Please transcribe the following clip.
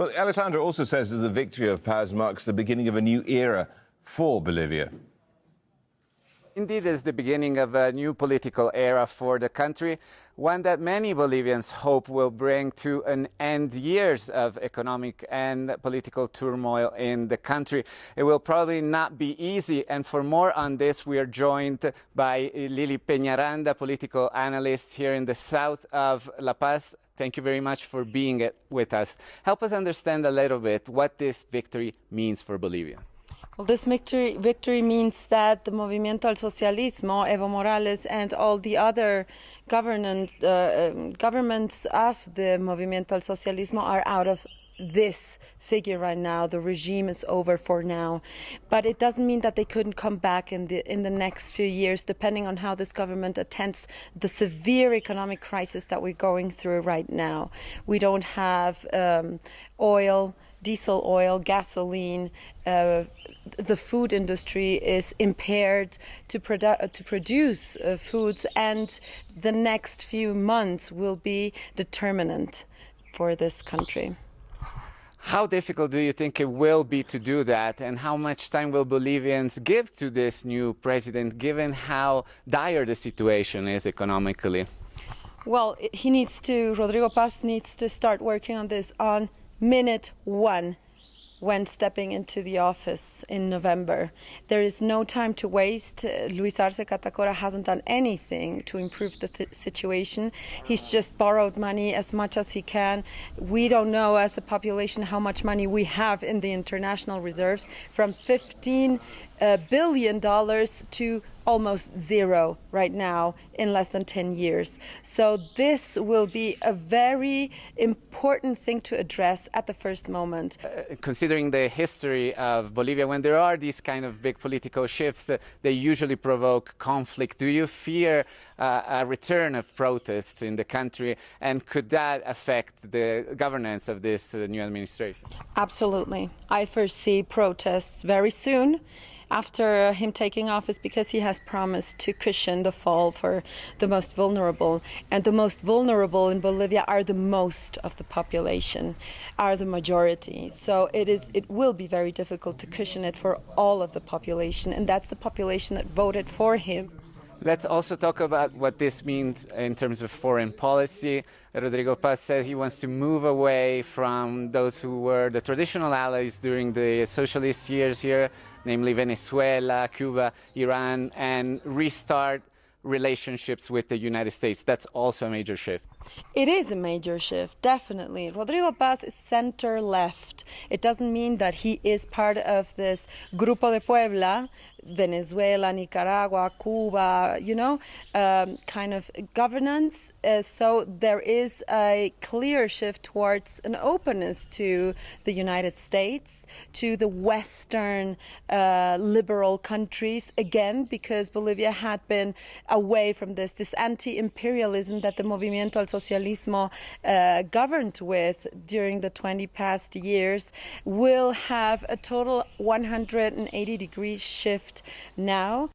Well, Alessandra also says that the victory of Paz marks the beginning of a new era for Bolivia. Indeed, it's the beginning of a new political era for the country, one that many Bolivians hope will bring to an end years of economic and political turmoil in the country. It will probably not be easy, and for more on this, we are joined by Lily Penaranda, political analyst here in the south of La Paz. Thank you very much for being with us. Help us understand a little bit what this victory means for Bolivia. Well, this victory means that the Movimiento al Socialismo, Evo Morales, and all the other governments of the Movimiento al Socialismo are out of this figure right now. The regime is over for now, but it doesn't mean that they couldn't come back in the next few years, depending on how this government attends the severe economic crisis that we're going through right now. We don't have oil, diesel oil, gasoline. The food industry is impaired to produce foods, and the next few months will be determinant for this country. How difficult do you think it will be to do that, and how much time will Bolivians give to this new president, given how dire the situation is economically? Well, Rodrigo Paz needs to start working on this on minute one when stepping into the office in November. There is no time to waste. Luis Arce Catacora hasn't done anything to improve the situation. He's just borrowed money as much as he can. We don't know as a population how much money we have in the international reserves, from $15 billion to almost zero right now in less than 10 years. So this will be a very important thing to address at the first moment. Considering the history of Bolivia, when there are these kind of big political shifts, they usually provoke conflict. Do you fear a return of protests in the country, and could that affect the governance of this new administration? Absolutely. I foresee protests very soon after him taking office, because he has promised to cushion the fall for the most vulnerable. And the most vulnerable in Bolivia are the most of the population, are the majority. So it will be very difficult to cushion it for all of the population, and that's the population that voted for him. Let's also talk about what this means in terms of foreign policy. Rodrigo Paz said he wants to move away from those who were the traditional allies during the socialist years here, namely Venezuela, Cuba, Iran, and restart relationships with the United States. That's also a major shift. It is a major shift, definitely. Rodrigo Paz is center-left. It doesn't mean that he is part of this Grupo de Puebla, Venezuela, Nicaragua, Cuba, kind of governance. So there is a clear shift towards an openness to the United States, to the Western liberal countries, again, because Bolivia had been away from this anti-imperialism that the Movimiento al Socialismo governed with during the 20 past years, will have a total 180-degree shift now.